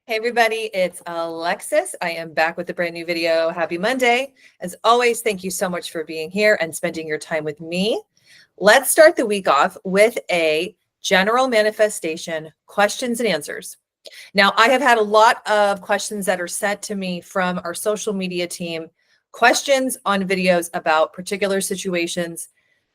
Hey everybody, it's Alexis. I am back with a brand new video. Happy Monday. As always, thank you so much for being here and spending your time with me. Let's start the week off with a general manifestation questions and answers. Now, I have had a lot of questions that are sent to me from our social media team, questions on videos about particular situations.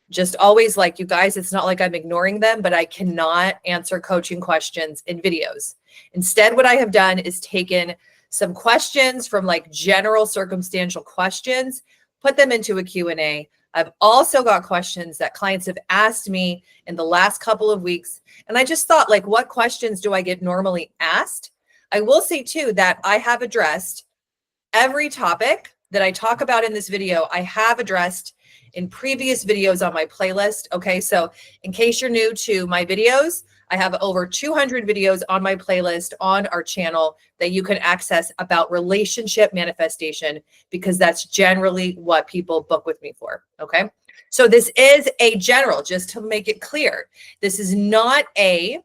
Just always like, you guys, it's not like I'm ignoring them, but I cannot answer coaching questions in videos. Instead, what I have done is taken some questions from like general circumstantial questions, put them into a Q&A. I've also got questions that clients have asked me in the last couple of weeks. And I just thought, like, what questions do I get normally asked? I will say too that I have addressed every topic that I talk about in this video. I have addressed in previous videos on my playlist. Okay, so in case you're new to my videos, I have over 200 videos on my playlist on our channel that you can access about relationship manifestation, because that's generally what people book with me for. Okay, so this is a general, just to make it clear, this is not a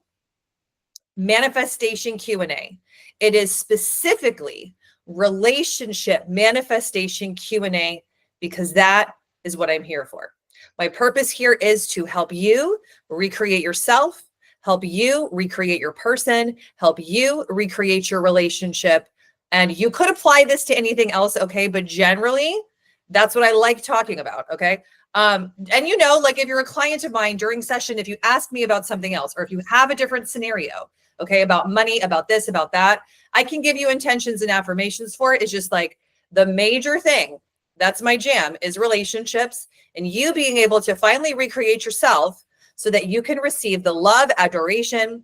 manifestation Q&A. It is specifically relationship manifestation Q&A, because that is what I'm here for. My purpose here is to help you recreate yourself, help you recreate your person, help you recreate your relationship. And you could apply this to anything else, okay? But generally, that's what I like talking about, okay? And you know, like if you're a client of mine during session, if you ask me about something else, or if you have a different scenario, okay, about money, about this, about that, I can give you intentions and affirmations for it. It's just like the major thing, that's my jam, is relationships, and you being able to finally recreate yourself so that you can receive the love, adoration,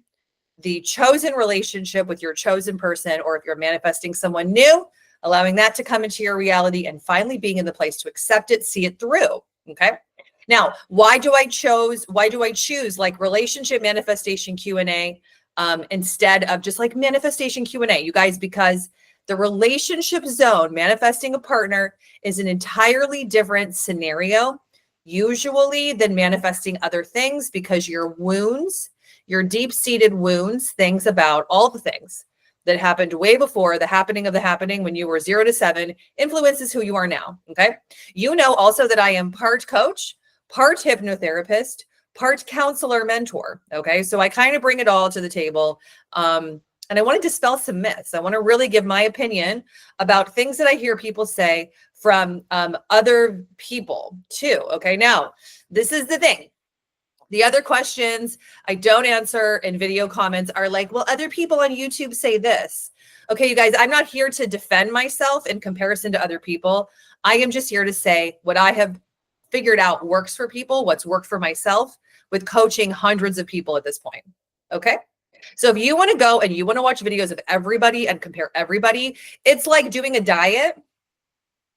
the chosen relationship with your chosen person, or if you're manifesting someone new, allowing that to come into your reality and finally being in the place to accept it, see it through. Okay. Now, why do I choose like relationship manifestation Q&A instead of just like manifestation Q&A, you guys? Because the relationship zone, manifesting a partner, is an entirely different scenario usually than manifesting other things, because your wounds, your deep-seated wounds, things about all the things that happened way before the happening of the happening when you were 0 to 7 influences who you are now. Okay. You know also that I am part coach, part hypnotherapist, part counselor, mentor. Okay. So I kind of bring it all to the table. And I want to dispel some myths. I want to really give my opinion about things that I hear people say from other people too. Okay. Now, this is the thing. The other questions I don't answer in video comments are like, well, other people on YouTube say this. Okay, you guys, I'm not here to defend myself in comparison to other people. I am just here to say what I have figured out works for people, what's worked for myself with coaching hundreds of people at this point. Okay. So if you want to go and you want to watch videos of everybody and compare everybody, it's like doing a diet.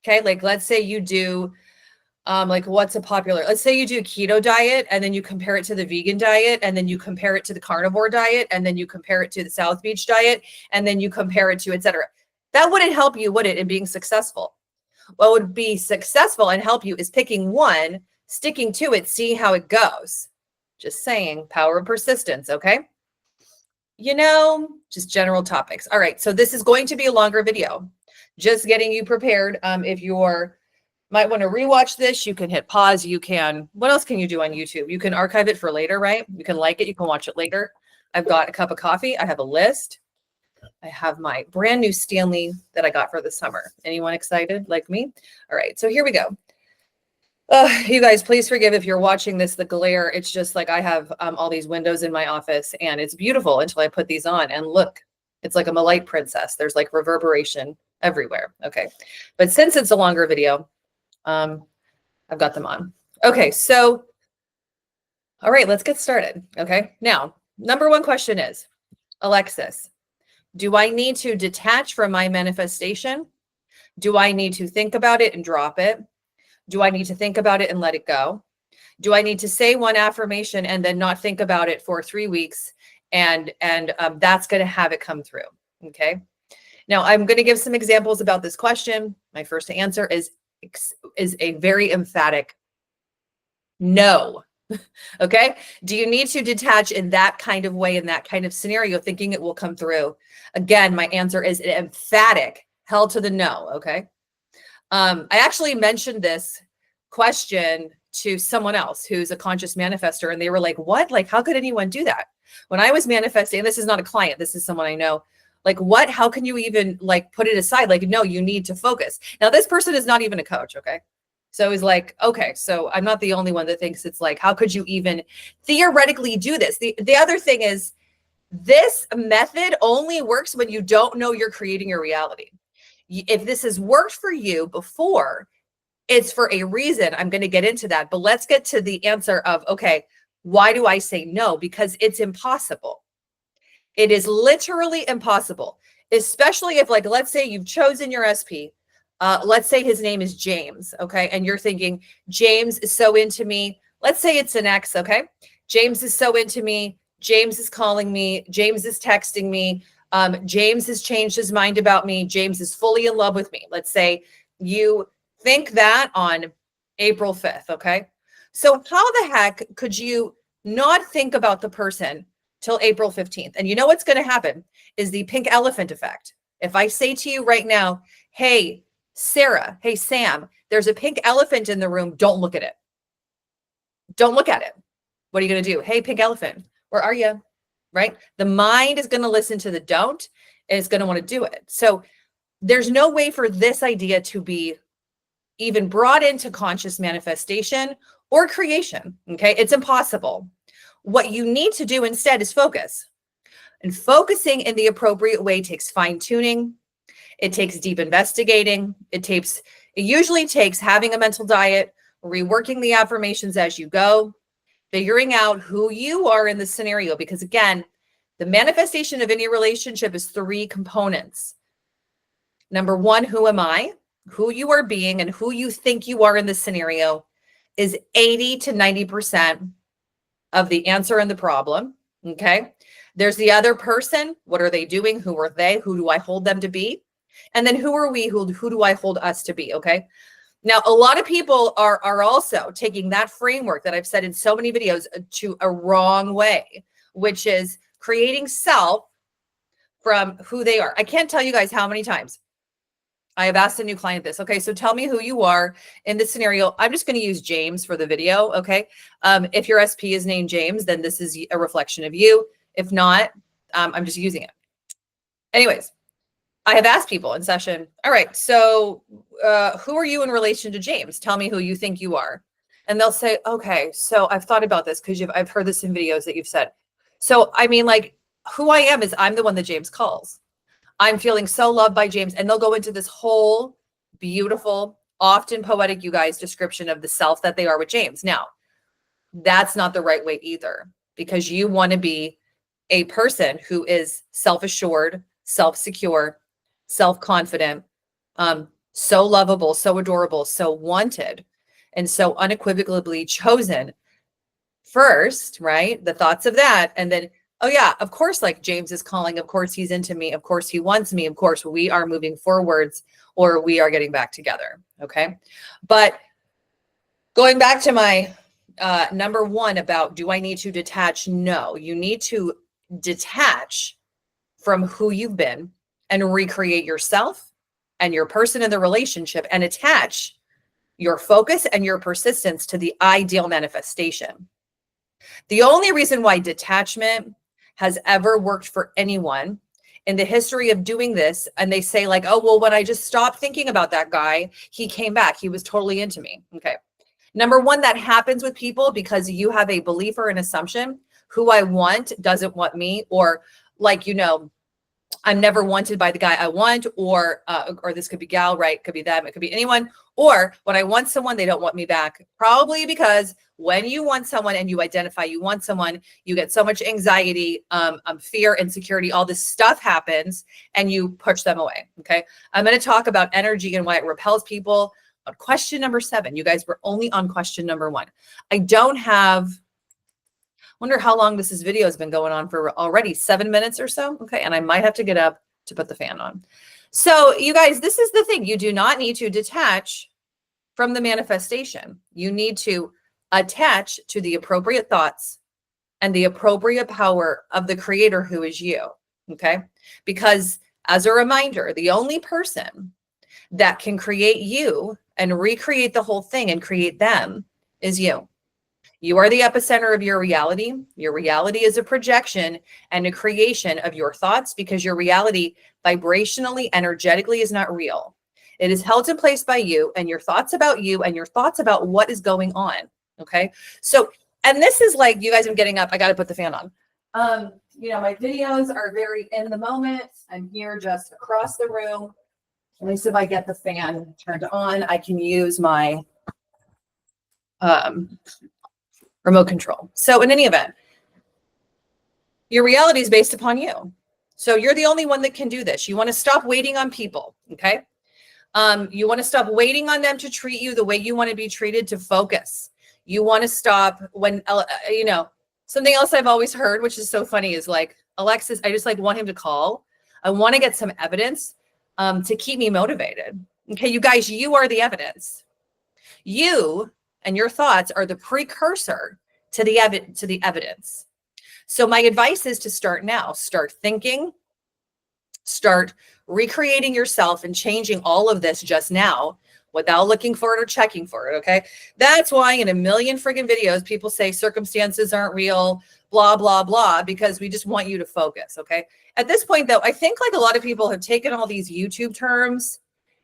Okay. Like let's say you do like what's a popular, let's say you do a keto diet and then you compare it to the vegan diet, and then you compare it to the carnivore diet, and then you compare it to the South Beach diet, and then you compare it to et cetera. That wouldn't help you, would it, in being successful? What would be successful and help you is picking one, sticking to it, seeing how it goes. Just saying, power of persistence. Okay. You know, just general topics. All right. So this is going to be a longer video, just getting you prepared. If you're might want to rewatch this, you can hit pause. You can, what else can you do on YouTube? You can archive it for later, right? You can like it. You can watch it later. I've got a cup of coffee. I have a list. I have my brand new Stanley that I got for the summer. Anyone excited like me? All right. So here we go. You guys, please forgive if you're watching this, the glare. It's just like I have all these windows in my office, and it's beautiful until I put these on, and look, it's like I'm a light princess. There's like reverberation everywhere. Okay. But since it's a longer video, I've got them on. Okay. So, all right, let's get started. Okay. Now, number one question is, Alexis, do I need to detach from my manifestation? Do I need to think about it and drop it? Do I need to think about it and let it go? Do I need to say one affirmation and then not think about it for 3 weeks? And that's going to have it come through. Okay. Now I'm going to give some examples about this question. My first answer is a very emphatic no. Okay. Do you need to detach in that kind of way, in that kind of scenario, thinking it will come through? Again, my answer is an emphatic hell to the no. Okay. I actually mentioned this question to someone else who's a conscious manifester, and they were like, what? Like, how could anyone do that? When I was manifesting, and this is not a client, this is someone I know. Like, what? How can you even like put it aside? Like, no, you need to focus. Now, this person is not even a coach. Okay. So he's like, okay, so I'm not the only one that thinks it's like, how could you even theoretically do this? The other thing is, this method only works when you don't know you're creating your reality. If this has worked for you before, it's for a reason. I'm going to get into that, but let's get to the answer of, okay, why do I say no? Because it's impossible. It is literally impossible, especially if, like, let's say you've chosen your SP. Let's say his name is James, okay? And you're thinking, James is so into me. Let's say it's an ex, okay? James is so into me. James is calling me. James is texting me. James has changed his mind about me. James is fully in love with me. Let's say you think that on April 5th, okay? So how the heck could you not think about the person till April 15th? And you know what's going to happen is the pink elephant effect. If I say to you right now, hey, Sarah, hey, Sam, there's a pink elephant in the room. Don't look at it. Don't look at it. What are you going to do? Hey, pink elephant, where are you? Right? The mind is going to listen to the don't, and it's going to want to do it. So there's no way for this idea to be even brought into conscious manifestation or creation. Okay. It's impossible. What you need to do instead is focus. And focusing in the appropriate way takes fine tuning. It takes deep investigating. It usually takes having a mental diet, reworking the affirmations as you go, figuring out who you are in the scenario. Because again, the manifestation of any relationship is 3 components. Number 1, who am I? Who you are being and who you think you are in the scenario is 80 to 90% of the answer and the problem. Okay. There's the other person. What are they doing? Who are they? Who do I hold them to be? And then who are we? Who do I hold us to be? Okay. Now, a lot of people are also taking that framework that I've said in so many videos to a wrong way, which is creating self from who they are. I can't tell you guys how many times I have asked a new client this. Okay, so tell me who you are in this scenario. I'm just going to use James for the video. Okay. If your SP is named James, then this is a reflection of you. If not, I'm just using it. Anyways, I have asked people in session, all right, so who are you in relation to James? Tell me who you think you are. And they'll say, okay, so I've thought about this because I've heard this in videos that you've said. So, I mean, like, who I am is I'm the one that James calls. I'm feeling so loved by James. And they'll go into this whole beautiful, often poetic, you guys, description of the self that they are with James. Now, that's not the right way either, because you want to be a person who is self-assured, self-secure, self-confident, so lovable, so adorable, so wanted, and so unequivocally chosen first, right? The thoughts of that. And then, oh yeah, of course, like James is calling. Of course, he's into me. Of course, he wants me. Of course, we are moving forwards, or we are getting back together. Okay. But going back to my number 1 about, do I need to detach? No, you need to detach from who you've been and recreate yourself and your person in the relationship and attach your focus and your persistence to the ideal manifestation. The only reason why detachment has ever worked for anyone in the history of doing this, and they say like, oh, well, when I just stopped thinking about that guy, he came back. He was totally into me. Okay. Number 1, that happens with people because you have a belief or an assumption. Who I want doesn't want me, or like, I'm never wanted by the guy I want, or this could be gal, right? It could be them. It could be anyone. Or when I want someone, they don't want me back. Probably because when you want someone and you identify you want someone, you get so much anxiety, fear, insecurity, all this stuff happens and you push them away. Okay. I'm going to talk about energy and why it repels people on question number 7. You guys were only on question number 1. I don't have, wonder how long this video has been going on for already, 7 minutes or so. Okay. And I might have to get up to put the fan on. So you guys, this is the thing. You do not need to detach from the manifestation. You need to attach to the appropriate thoughts and the appropriate power of the creator who is you. Okay. Because as a reminder, the only person that can create you and recreate the whole thing and create them is you. You are the epicenter of your reality. Your reality is a projection and a creation of your thoughts, because your reality vibrationally, energetically is not real. It is held in place by you and your thoughts about you and your thoughts about what is going on. Okay. So, and this is like, you guys, I'm getting up. I got to put the fan on. My videos are very in the moment. I'm here just across the room. At least if I get the fan turned on, I can use my remote control. So in any event, your reality is based upon you. So you're the only one that can do this. You want to stop waiting on people. Okay. You want to stop waiting on them to treat you the way you want to be treated, to focus. You want to stop when, something else I've always heard, which is so funny, is like, Alexis, I just like want him to call. I want to get some evidence to keep me motivated. Okay, you guys, you are the evidence. You and your thoughts are the precursor to the evidence. So my advice is to start now. Start thinking, start recreating yourself and changing all of this just now without looking for it or checking for it. Okay. That's why in a million friggin' videos, people say circumstances aren't real, blah, blah, blah, because we just want you to focus. Okay. At this point though, I think like a lot of people have taken all these YouTube terms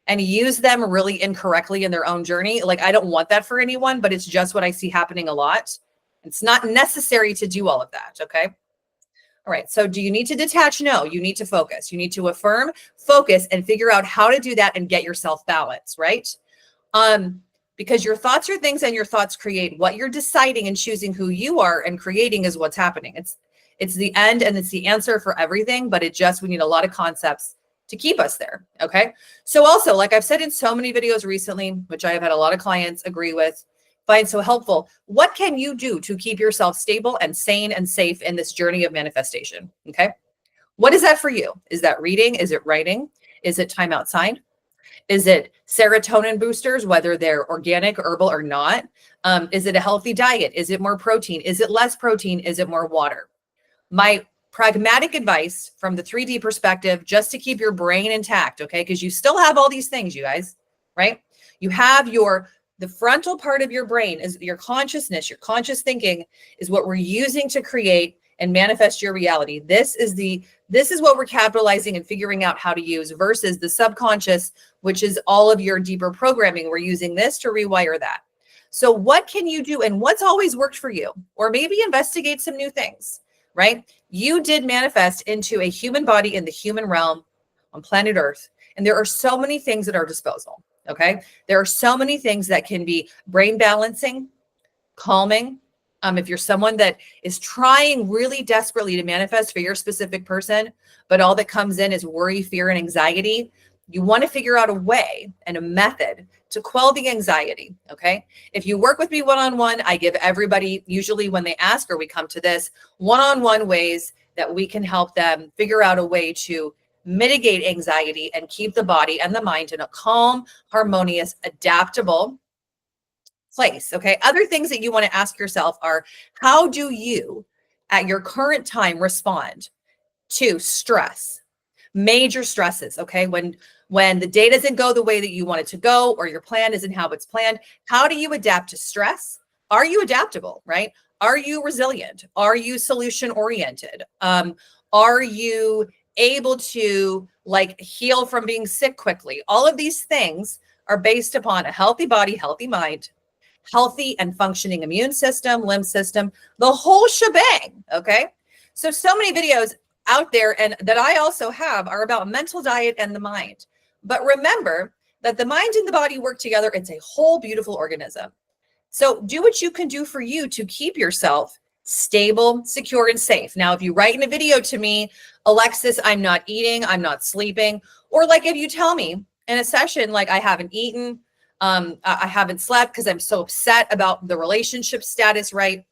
and use them really incorrectly in their own journey. Like, I don't want that for anyone, but it's just what I see happening a lot. It's not necessary to do all of that. Okay. All right. So do you need to detach? No, you need to focus. You need to affirm, focus, and figure out how to do that and get yourself balanced, right? Because your thoughts are things and your thoughts create what you're deciding and choosing who you are, and creating is what's happening. It's the end and it's the answer for everything, but we need a lot of concepts to keep us there. Okay. So also, like I've said in so many videos recently, which I have had a lot of clients agree with, find so helpful, what can you do to keep yourself stable and sane and safe in this journey of manifestation? Okay. What is that for you? Is that reading? Is it writing? Is it time outside? Is it serotonin boosters, whether they're organic, herbal, or not? Is it a healthy diet? Is it more protein? Is it less protein? Is it more water? My pragmatic advice from the 3D perspective, just to keep your brain intact, okay? Because you still have all these things, you guys, right? You have the frontal part of your brain is your consciousness, your conscious thinking is what we're using to create and manifest your reality. This is what we're capitalizing and figuring out how to use, versus the subconscious, which is all of your deeper programming. We're using this to rewire that. So what can you do, and what's always worked for you? Or maybe investigate some new things, right? You did manifest into a human body in the human realm on planet Earth. And there are so many things at our disposal. Okay. There are so many things that can be brain balancing, calming. If you're someone that is trying really desperately to manifest for your specific person, but all that comes in is worry, fear, and anxiety, you want to figure out a way and a method to quell the anxiety. Okay. If you work with me one-on-one, I give everybody, usually when they ask, or we come to this, one-on-one ways that we can help them figure out a way to mitigate anxiety and keep the body and the mind in a calm, harmonious, adaptable place. Okay. Other things that you want to ask yourself are, how do you at your current time respond to stress, major stresses? Okay. When the day doesn't go the way that you want it to go, or your plan isn't how it's planned, how do you adapt to stress? Are you adaptable, right? Are you resilient? Are you solution oriented? Are you able to heal from being sick quickly? All of these things are based upon a healthy body, healthy mind, healthy and functioning immune system, lymph system, the whole shebang. Okay. So many videos out there, and that I also have, are about mental diet and the mind. But remember that the mind and the body work together. It's a whole beautiful organism. So do what you can do for you to keep yourself stable, secure, and safe. Now, if you write in a video to me, Alexis, I'm not eating, I'm not sleeping, or if you tell me in a session, I haven't eaten, I haven't slept because I'm so upset about the relationship status, right?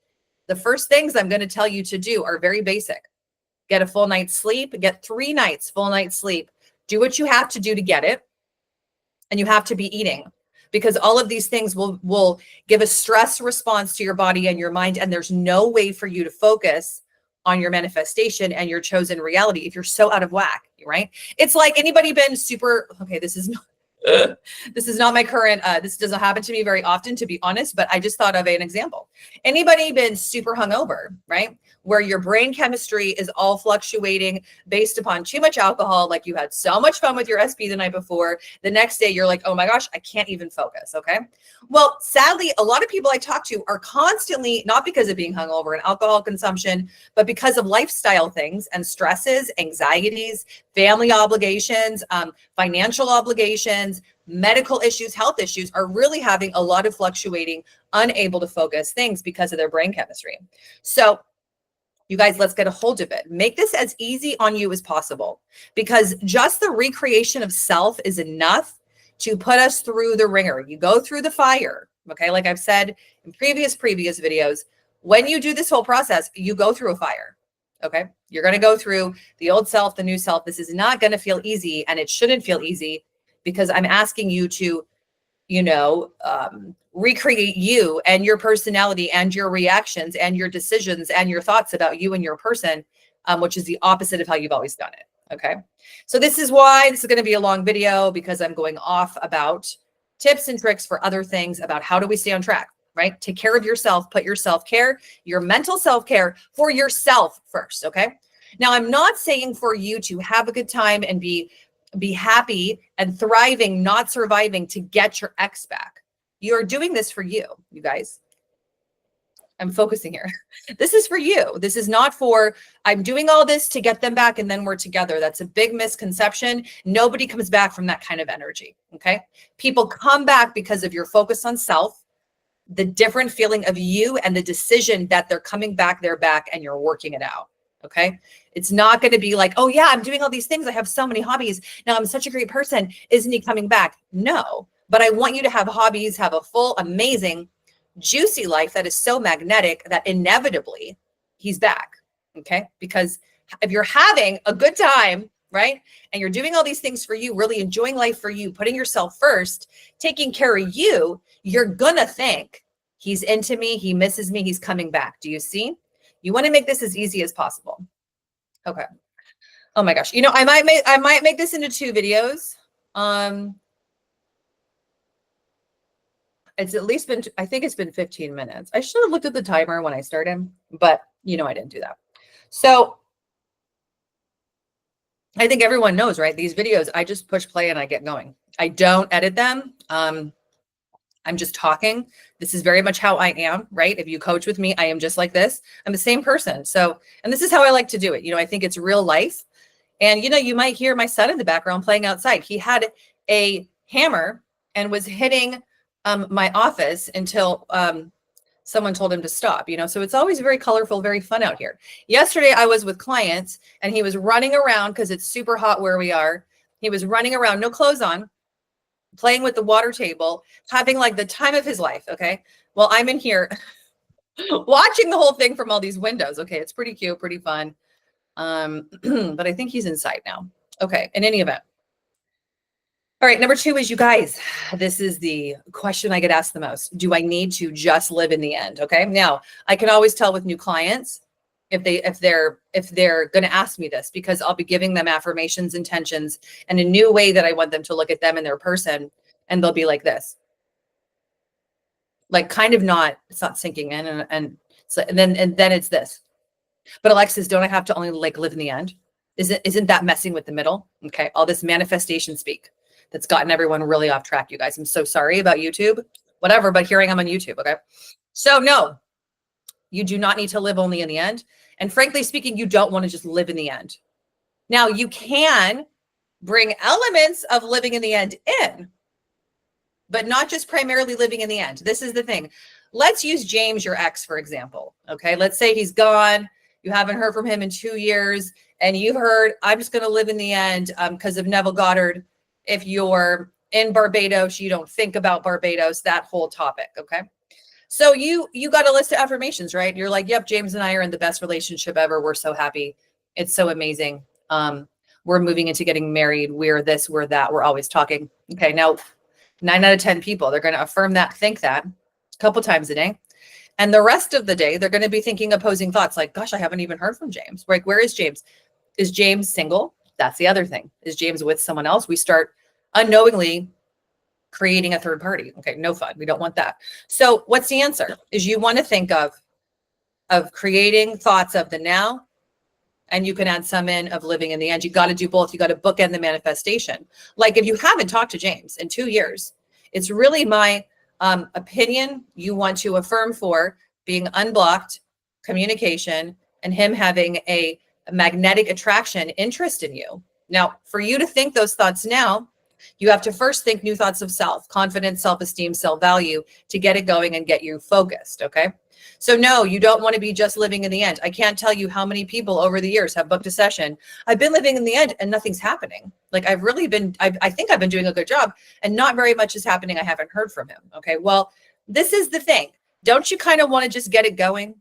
The first things I'm going to tell you to do are very basic. Get a full night's sleep, get 3 nights, full night's sleep. Do what you have to do to get it. And you have to be eating. because all of these things will give a stress response to your body and your mind. And there's no way for you to focus on your manifestation and your chosen reality if you're so out of whack, right? It's like, anybody been super, okay, this is not, this is not my current, this doesn't happen to me very often, to be honest, but I just thought of an example. Anybody been super hungover, right? Where your brain chemistry is all fluctuating based upon too much alcohol, like you had so much fun with your SP the night before. The next day you're like, oh my gosh, I can't even focus, okay? Well, sadly, a lot of people I talk to are constantly, not because of being hungover and alcohol consumption, but because of lifestyle things and stresses, anxieties, family obligations, financial obligations, medical issues, health issues, are really having a lot of fluctuating, unable to focus things because of their brain chemistry. So you guys, let's get a hold of it. Make this as easy on you as possible, because just the recreation of self is enough to put us through the ringer. You go through the fire, okay? Like I've said in previous videos, when you do this whole process, you go through a fire, okay? You're going to go through the old self, the new self. This is not going to feel easy, and it shouldn't feel easy, because I'm asking you to, recreate you and your personality and your reactions and your decisions and your thoughts about you and your person, which is the opposite of how you've always done it. Okay. So this is why this is going to be a long video, because I'm going off about tips and tricks for other things about how do we stay on track, right? Take care of yourself, put your self-care, your mental self-care for yourself first. Okay. Now, I'm not saying for you to have a good time and be happy and thriving, not surviving to get your ex back. You're doing this for you, you guys. I'm focusing here. This is for you. This is not for, I'm doing all this to get them back and then we're together. That's a big misconception. Nobody comes back from that kind of energy. Okay. People come back because of your focus on self, the different feeling of you, and the decision that they're coming back, they're back, and you're working it out. Okay. It's not going to be like, oh yeah, I'm doing all these things. I have so many hobbies. Now I'm such a great person. Isn't he coming back? No, but I want you to have hobbies, have a full, amazing, juicy life that is so magnetic that inevitably he's back. Okay. Because if you're having a good time, right, and you're doing all these things for you, really enjoying life for you, putting yourself first, taking care of you, you're going to think he's into me. He misses me. He's coming back. Do you see? You want to make this as easy as possible. Okay. Oh my gosh. I might make this into 2 videos. It's at least been, I think it's been 15 minutes. I should have looked at the timer when I started, but I didn't do that. So I think everyone knows, right? These videos, I just push play and I get going. I don't edit them. I'm just talking. This is very much how I am, right? If you coach with me, I am just like this. I'm the same person. So, and this is how I like to do it. I think it's real life. And, you might hear my son in the background playing outside. He had a hammer and was hitting my office until someone told him to stop, so it's always very colorful, very fun out here. Yesterday, I was with clients and he was running around because it's super hot where we are. He was running around, no clothes on, playing with the water table, having like the time of his life. Okay. Well, I'm in here watching the whole thing from all these windows. Okay. It's pretty cute, pretty fun. But I think he's inside now. Okay. In any event. All right. Number 2 is, you guys, this is the question I get asked the most. Do I need to just live in the end? Okay. Now I can always tell with new clients if they're going to ask me this, because I'll be giving them affirmations, intentions, and a new way that I want them to look at them and their person. And they'll be like this, like kind of it's not sinking in. And then it's this, but Alexis, don't I have to only like live in the end? Isn't that messing with the middle? Okay. All this manifestation speak that's gotten everyone really off track, you guys. I'm so sorry about YouTube, whatever, but here I am on YouTube. Okay. So no, you do not need to live only in the end. And frankly speaking, you don't want to just live in the end. Now you can bring elements of living in the end in, but not just primarily living in the end. This is the thing. Let's use James, your ex, for example. Okay. Let's say he's gone. You haven't heard from him in 2 years and you've heard, I'm just going to live in the end because of Neville Goddard. If you're in Barbados, you don't think about Barbados, that whole topic. Okay. So you got a list of affirmations, right? You're like, yep, James and I are in the best relationship ever. We're so happy. It's so amazing. We're moving into getting married. We're this, we're that. We're always talking. Okay. Now 9 out of 10 people, they're going to affirm that, think that a couple times a day. And the rest of the day, they're going to be thinking opposing thoughts like, gosh, I haven't even heard from James. Like, where is James? Is James single? That's the other thing. Is James with someone else? We start unknowingly creating a third party. Okay, no fun. We don't want that. So what's the answer? Is you want to think of creating thoughts of the now, and you can add some in of living in the end. You got to do both. You got to bookend the manifestation. Like if you haven't talked to James in 2 years, it's really my opinion you want to affirm for being unblocked communication and him having a magnetic attraction interest in you. Now, for you to think those thoughts now, you have to first think new thoughts of self, confidence, self-esteem, self-value to get it going and get you focused. Okay. So no, you don't want to be just living in the end. I can't tell you how many people over the years have booked a session. I've been living in the end and nothing's happening. Like I've really been, I think I've been doing a good job and not very much is happening. I haven't heard from him. Okay. Well, this is the thing. Don't you kind of want to just get it going?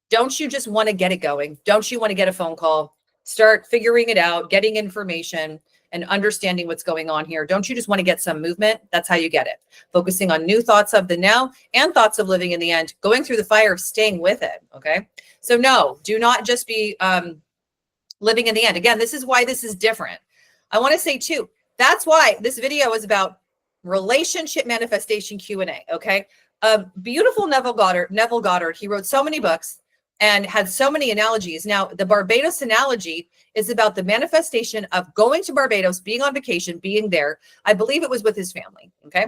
Don't you just want to get it going? Don't you want to get a phone call, start figuring it out, getting information and understanding what's going on here? Don't you just want to get some movement? That's how you get it. Focusing on new thoughts of the now and thoughts of living in the end, going through the fire of staying with it. Okay. So no, do not just be living in the end. Again, this is why this is different. I want to say too, that's why this video is about relationship manifestation Q&A. Okay. Beautiful Neville Goddard. He wrote so many books and had so many analogies. Now, the Barbados analogy is about the manifestation of going to Barbados, being on vacation, being there. I believe it was with his family. Okay.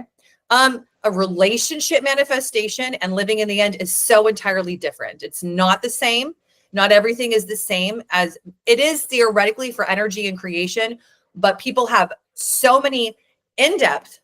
A relationship manifestation and living in the end is so entirely different. It's not the same. Not everything is the same as it is theoretically for energy and creation, but people have so many in-depth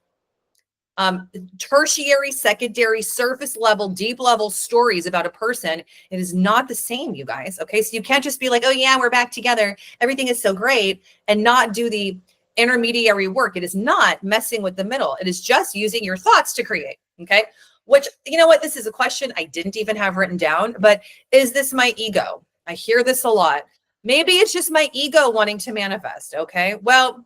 tertiary, secondary, surface level, deep level stories about a person. It is not the same, you guys. Okay. So you can't just be like, oh yeah, we're back together, everything is so great, and not do the intermediary work. It is not messing with the middle. It is just using your thoughts to create. Okay. Which, you know what? This is a question I didn't even have written down, but is this my ego? I hear this a lot. Maybe it's just my ego wanting to manifest. Okay. Well,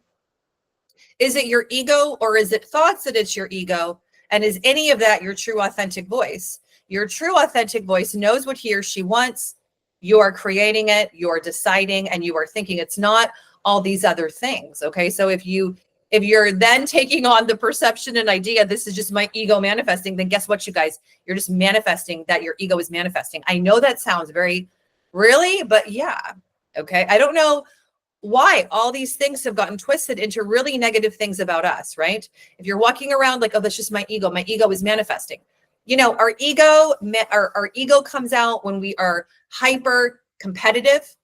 is it your ego or is it thoughts that it's your ego? And is any of that your true authentic voice? Your true authentic voice knows what he or she wants. You are creating it, you're deciding, and you are thinking. It's not all these other things. Okay. So if you're then taking on the perception and idea, this is just my ego manifesting, then guess what, you guys? You're just manifesting that your ego is manifesting. I know that sounds very really, but yeah. Okay. I don't know why all these things have gotten twisted into really negative things about us, right? If you're walking around like, oh, that's just my ego is manifesting. You know, our ego comes out when we are hyper competitive,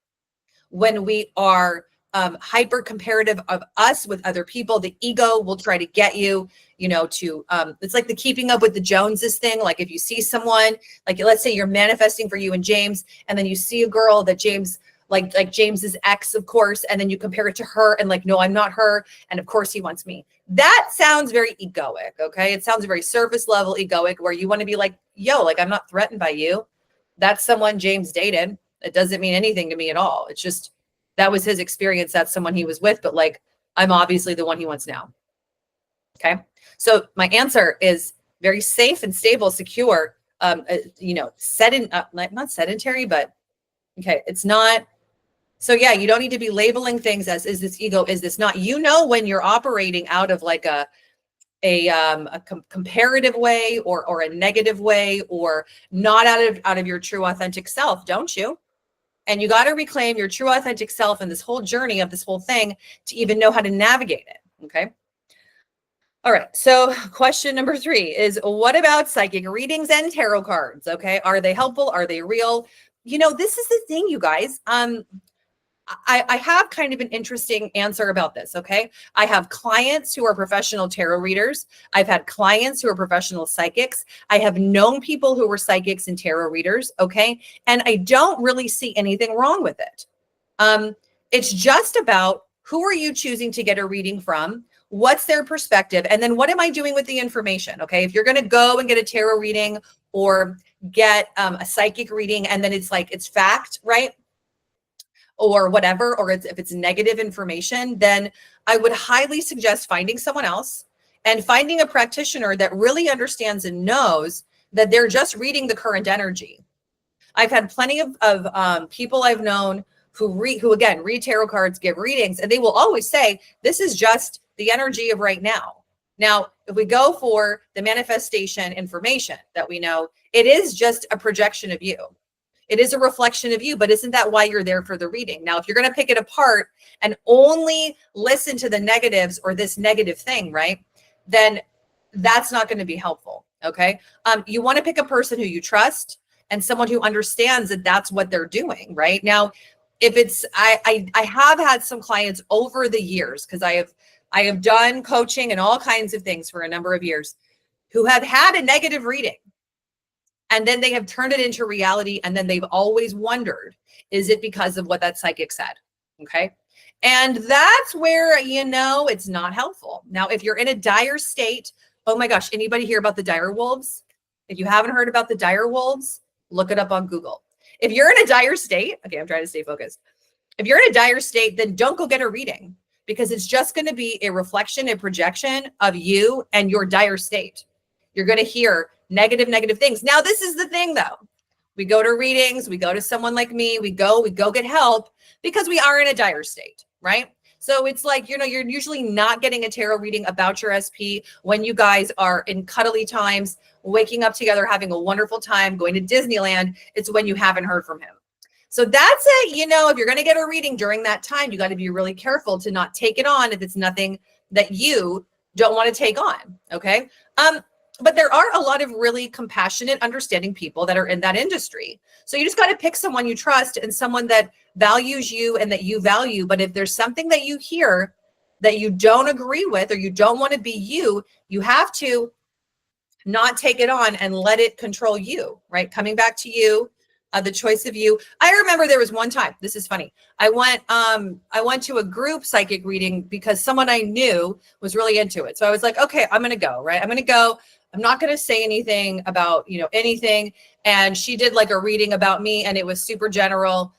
when we are hyper comparative of us with other people. The ego will try to get you, you know, to it's like the keeping up with the Joneses thing. Like if you see someone, like let's say you're manifesting for you and James, and then you see a girl that James like James's ex, of course, and then you compare it to her and like, no, I'm not her. And of course he wants me. That sounds very egoic. Okay. It sounds very surface level egoic, where you want to be like, yo, like I'm not threatened by you. That's someone James dated. It doesn't mean anything to me at all. It's just, that was his experience. That's someone he was with, but like, I'm obviously the one he wants now. Okay. So my answer is very safe and stable, secure, you know, not sedentary, but okay. It's not. So yeah, you don't need to be labeling things as, is this ego? Is this not? You know, when you're operating out of like a comparative way or a negative way, or not out of your true authentic self, don't you? And you got to reclaim your true authentic self in this whole journey of this whole thing to even know how to navigate it. Okay. All right. So question number 3 is, what about psychic readings and tarot cards? Okay. Are they helpful? Are they real? You know, this is the thing, you guys. I have kind of an interesting answer about this. Okay. I have clients who are professional tarot readers. I've had clients who are professional psychics. I have known people who were psychics and tarot readers. Okay. And I don't really see anything wrong with it. It's just about, who are you choosing to get a reading from? What's their perspective? And then what am I doing with the information? Okay. If you're going to go and get a tarot reading or get a psychic reading, and then it's like, it's fact, right? Or whatever, or if it's negative information, then I would highly suggest finding someone else and finding a practitioner that really understands and knows that they're just reading the current energy. I've had plenty of people I've known who again read tarot cards, give readings, and they will always say, this is just the energy of right now. Now, if we go for the manifestation information that we know, it is just a projection of you. It is a reflection of you, but isn't that why you're there for the reading? Now, if you're going to pick it apart and only listen to the negatives or this negative thing, right, then that's not going to be helpful. Okay. You want to pick a person who you trust and someone who understands that that's what they're doing. Right now, if it's, I have had some clients over the years, because I have done coaching and all kinds of things for a number of years, who have had a negative reading and then they have turned it into reality. And then they've always wondered, is it because of what that psychic said? Okay. And that's where, it's not helpful. Now, if you're in a dire state, oh my gosh, anybody hear about the dire wolves? If you haven't heard about the dire wolves, look it up on Google. If you're in a dire state, okay, I'm trying to stay focused. If you're in a dire state, then don't go get a reading, because it's just going to be a reflection, a projection of you and your dire state. You're going to hear negative things. Now, this is the thing though. We go to readings, we go to someone like me, we go get help because we are in a dire state, right? So it's like, you're usually not getting a tarot reading about your SP when you guys are in cuddly times, waking up together, having a wonderful time, going to Disneyland. It's when you haven't heard from him. So that's it. If you're going to get a reading during that time, you got to be really careful to not take it on if it's nothing that you don't want to take on. Okay. But there are a lot of really compassionate, understanding people that are in that industry. So you just got to pick someone you trust and someone that values you and that you value. But if there's something that you hear that you don't agree with, or you don't want to be you, you have to not take it on and let it control you, right? Coming back to you, the choice of you. I remember there was one time, this is funny. I went to a group psychic reading because someone I knew was really into it. So I was like, okay, I'm going to go, right? I'm going to go. I'm not going to say anything about, anything. And she did like a reading about me, and it was super general.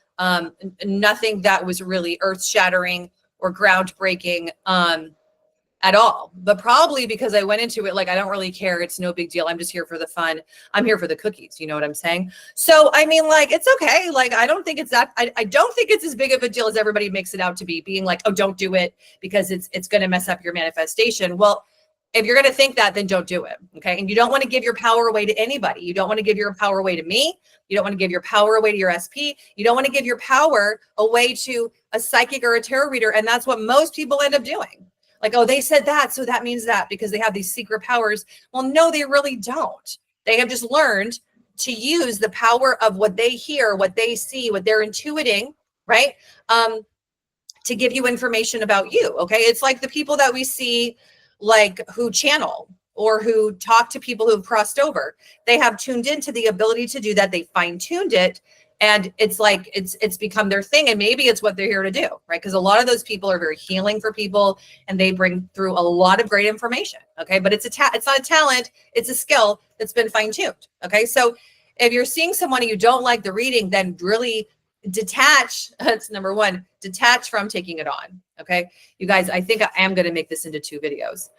Nothing that was really earth shattering or groundbreaking at all. But probably because I went into it like, I don't really care. It's no big deal. I'm just here for the fun. I'm here for the cookies. You know what I'm saying? So, I mean, like, it's okay. Like, I don't think it's that, I don't think it's as big of a deal as everybody makes it out to be, being like, oh, don't do it because it's going to mess up your manifestation. Well, if you're going to think that, then don't do it. Okay. And you don't want to give your power away to anybody. You don't want to give your power away to me. You don't want to give your power away to your SP. You don't want to give your power away to a psychic or a tarot reader. And that's what most people end up doing. Like, oh, they said that, so that means that, because they have these secret powers. Well, no, they really don't. They have just learned to use the power of what they hear, what they see, what they're intuiting, right? To give you information about you. Okay. It's like the people that we see, like, who channel or who talk to people who've crossed over. They have tuned into the ability to do that. They fine-tuned it. And it's like, it's become their thing. And maybe it's what they're here to do, right? Because a lot of those people are very healing for people, and they bring through a lot of great information. Okay. But it's not a talent. It's a skill that's been fine-tuned. Okay. So if you're seeing someone and you don't like the reading, then really detach. That's number one, detach from taking it on. Okay. You guys, I think I am going to make this into 2 videos.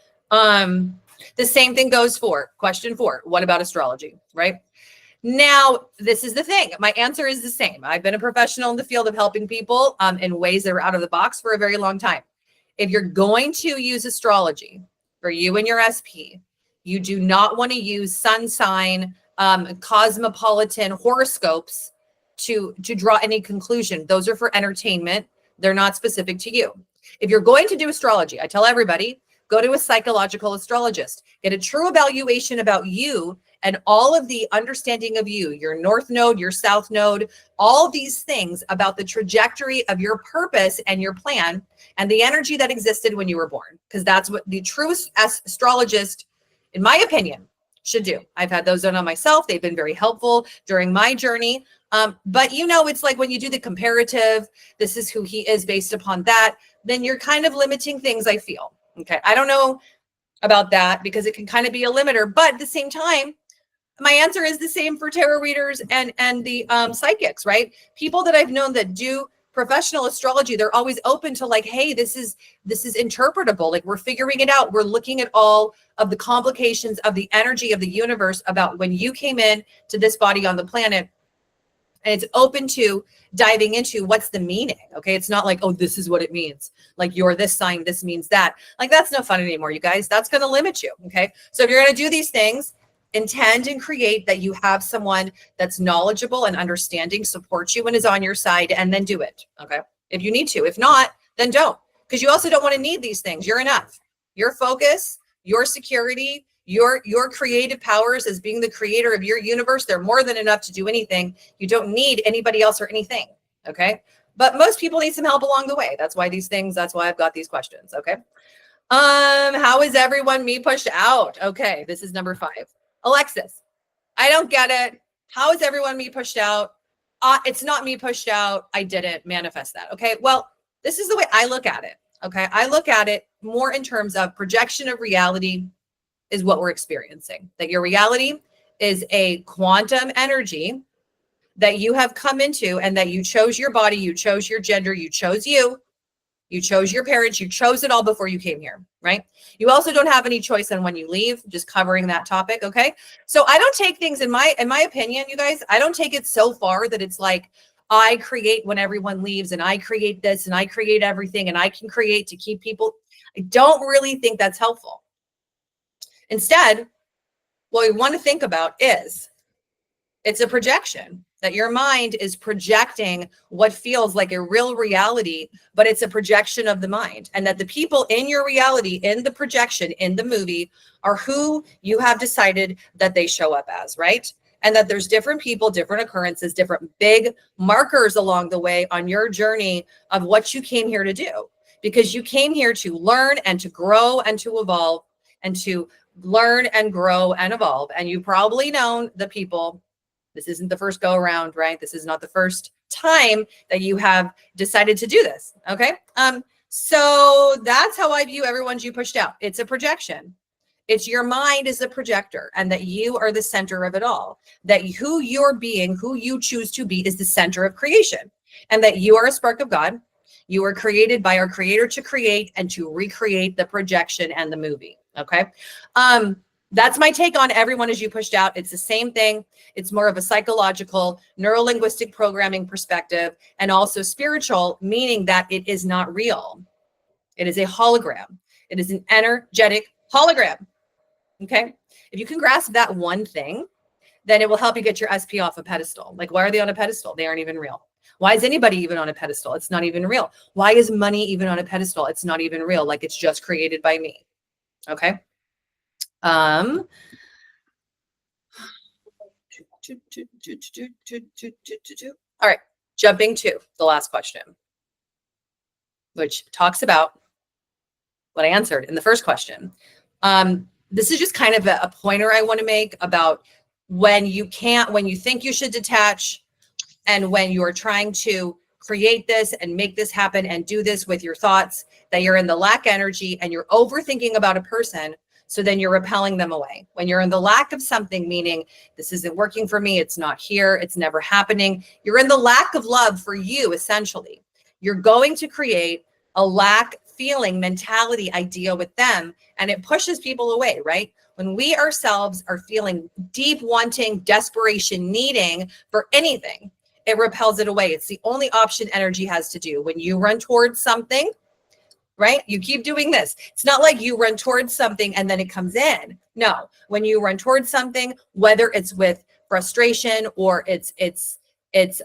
The same thing goes for question 4. What about astrology? Right now, this is the thing. My answer is the same. I've been a professional in the field of helping people in ways that are out of the box for a very long time. If you're going to use astrology for you and your SP, you do not want to use sun sign, cosmopolitan horoscopes to draw any conclusion. Those are for entertainment. They're not specific to you. If you're going to do astrology, I tell everybody, go to a psychological astrologist, get a true evaluation about you and all of the understanding of you, your north node, your south node, all these things about the trajectory of your purpose and your plan and the energy that existed when you were born. Because that's what the true astrologist, in my opinion, should do. I've had those done on myself. They've been very helpful during my journey. But it's like when you do the comparative, this is who he is based upon that, then you're kind of limiting things, I feel. Okay. I don't know about that because it can kind of be a limiter, but at the same time, my answer is the same for tarot readers and the psychics, right? People that I've known that do professional astrology, they're always open to like, hey, this is interpretable. Like we're figuring it out. We're looking at all of the complications of the energy of the universe about when you came in to this body on the planet. And it's open to diving into what's the meaning. Okay. It's not like, oh, this is what it means. Like you're this sign, this means that. Like that's no fun anymore, you guys. That's going to limit you. Okay. So if you're going to do these things, intend and create that you have someone that's knowledgeable and understanding, supports you and is on your side, and then do it. Okay. If you need to. If not, then don't. Because you also don't want to need these things. You're enough. Your focus, your security, your creative powers as being the creator of your universe, they're more than enough to do anything. You don't need anybody else or anything. Okay. But most people need some help along the way. That's why these things, that's why I've got these questions. Okay. How is everyone me pushed out? Okay. This is number 5. Alexis, I don't get it. How is everyone me pushed out? It's not me pushed out. I didn't manifest that. Okay. Well, this is the way I look at it. Okay. I look at it more in terms of projection of reality is what we're experiencing. That your reality is a quantum energy that you have come into, and that you chose your body, you chose your gender, you chose you chose your parents, you chose it all before you came here, right? You also don't have any choice on when you leave, just covering that topic, okay? So I don't take things, in my opinion, you guys, I don't take it so far that it's like, I create when everyone leaves, and I create this, and I create everything, and I can create to keep people. I don't really think that's helpful. Instead, what we want to think about is it's a projection, that your mind is projecting what feels like a real reality, but it's a projection of the mind. And that the people in your reality, in the projection, in the movie, are who you have decided that they show up as, right? And that there's different people, different occurrences, different big markers along the way on your journey of what you came here to do. Because you came here to learn and to grow and to evolve, and to learn and grow and evolve. And you've probably known the people. This isn't the first go around, right? This is not the first time that you have decided to do this. Okay. So that's how I view everyone's you pushed out. It's a projection. It's your mind is a projector, and that you are the center of it all. That who you're being, who you choose to be, is the center of creation, and that you are a spark of God. You were created by our creator to create and to recreate the projection and the movie. Okay. That's my take on everyone as you pushed out. It's the same thing. It's more of a psychological, neuro-linguistic programming perspective, and also spiritual, meaning that it is not real. It is a hologram. It is an energetic hologram. Okay. If you can grasp that one thing, then it will help you get your SP off a pedestal. Like, why are they on a pedestal? They aren't even real. Why is anybody even on a pedestal? It's not even real. Why is money even on a pedestal? It's not even real. Like, it's just created by me. Okay. All right, jumping to the last question, which talks about what I answered in the first question. This is just kind of a pointer I want to make about when you think you should detach, and when you're trying to create this and make this happen and do this with your thoughts, that you're in the lack energy and you're overthinking about a person. So then you're repelling them away. When you're in the lack of something, meaning this isn't working for me, it's not here, it's never happening. You're in the lack of love for you, essentially. You're going to create a lack feeling mentality idea with them, and it pushes people away, right? When we ourselves are feeling deep wanting, desperation, needing for anything, it repels it away. It's the only option energy has to do. When you run towards something, right? You keep doing this. It's not like you run towards something and then it comes in. No, when you run towards something, whether it's with frustration or it's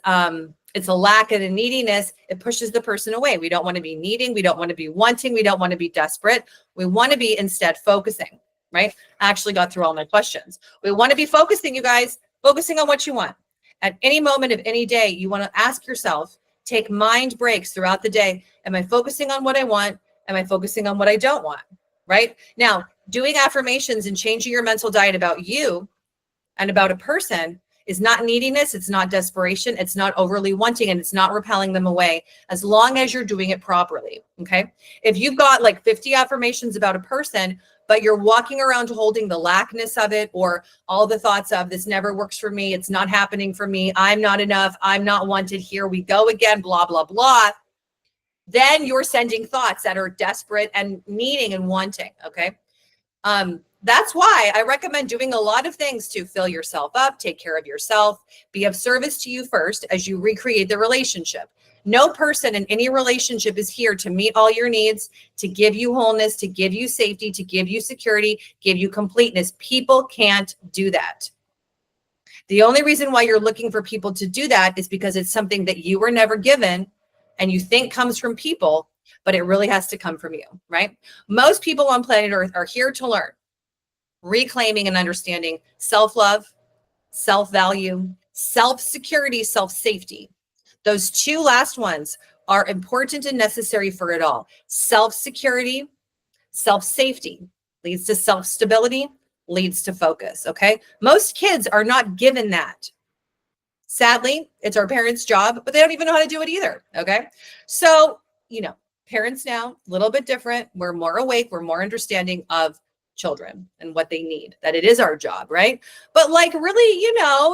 a lack and a neediness, it pushes the person away. We don't want to be needing. We don't want to be wanting. We don't want to be desperate. We want to be instead focusing, right? I actually got through all my questions. We want to be focusing, you guys, focusing on what you want. At any moment of any day, you want to ask yourself, take mind breaks throughout the day. Am I focusing on what I want? Am I focusing on what I don't want? Right? Now, doing affirmations and changing your mental diet about you and about a person is not neediness. It's not desperation. It's not overly wanting, and it's not repelling them away, as long as you're doing it properly. Okay. If you've got like 50 affirmations about a person, but you're walking around holding the lackness of it, or all the thoughts of this never works for me, it's not happening for me, I'm not enough, I'm not wanted, here we go again, blah, blah, blah, then you're sending thoughts that are desperate and needing and wanting, okay? That's why I recommend doing a lot of things to fill yourself up, take care of yourself, be of service to you first as you recreate the relationship. No person in any relationship is here to meet all your needs, to give you wholeness, to give you safety, to give you security, give you completeness. People can't do that. The only reason why you're looking for people to do that is because it's something that you were never given and you think comes from people, but it really has to come from you, right? Most people on planet Earth are here to learn, reclaiming and understanding self-love, self-value, self-security, self-safety. Those two last ones are important and necessary for it all. Self-security, self-safety leads to self-stability, leads to focus, okay? Most kids are not given that. Sadly, it's our parents' job, but they don't even know how to do it either, okay? So, parents now, a little bit different. We're more awake. We're more understanding of children and what they need, that it is our job, right? But like really,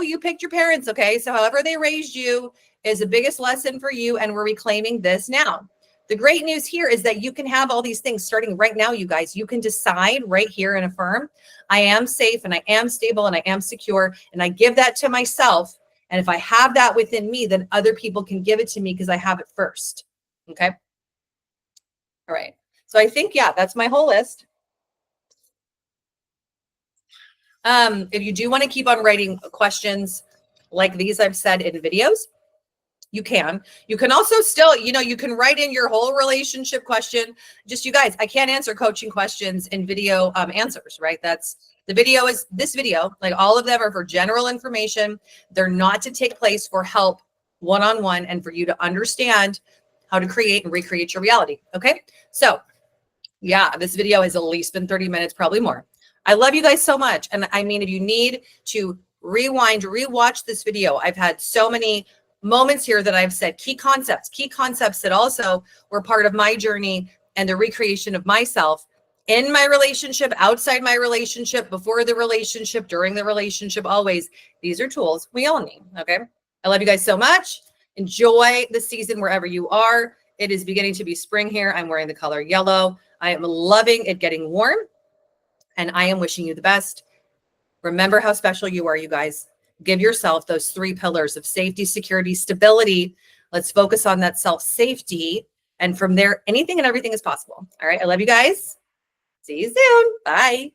you picked your parents, okay? So however they raised you is the biggest lesson for you, and we're reclaiming this now. The great news here is that you can have all these things starting right now, you guys. You can decide right here and affirm, I am safe and I am stable and I am secure, and I give that to myself. And if I have that within me, then other people can give it to me because I have it first, okay? All right. So I think, yeah, that's my whole list. If you do want to keep on writing questions like these I've said in videos, you can. You can also still, you can write in your whole relationship question. Just you guys, I can't answer coaching questions in video answers, right? That's the video is this video, like all of them are for general information. They're not to take place for help one-on-one and for you to understand how to create and recreate your reality. Okay. So yeah, this video has at least been 30 minutes, probably more. I love you guys so much. And I mean, if you need to rewind, rewatch this video, I've had so many moments here that I've said key concepts that also were part of my journey and the recreation of myself in my relationship, outside my relationship, before the relationship, during the relationship, always. These are tools we all need. Okay. I love you guys so much. Enjoy the season wherever you are. It is beginning to be spring here. I'm wearing the color yellow. I am loving it getting warm, and I am wishing you the best. Remember how special you are, you guys. Give yourself those 3 pillars of safety, security, stability. Let's focus on that self-safety. And from there, anything and everything is possible. All right. I love you guys. See you soon. Bye.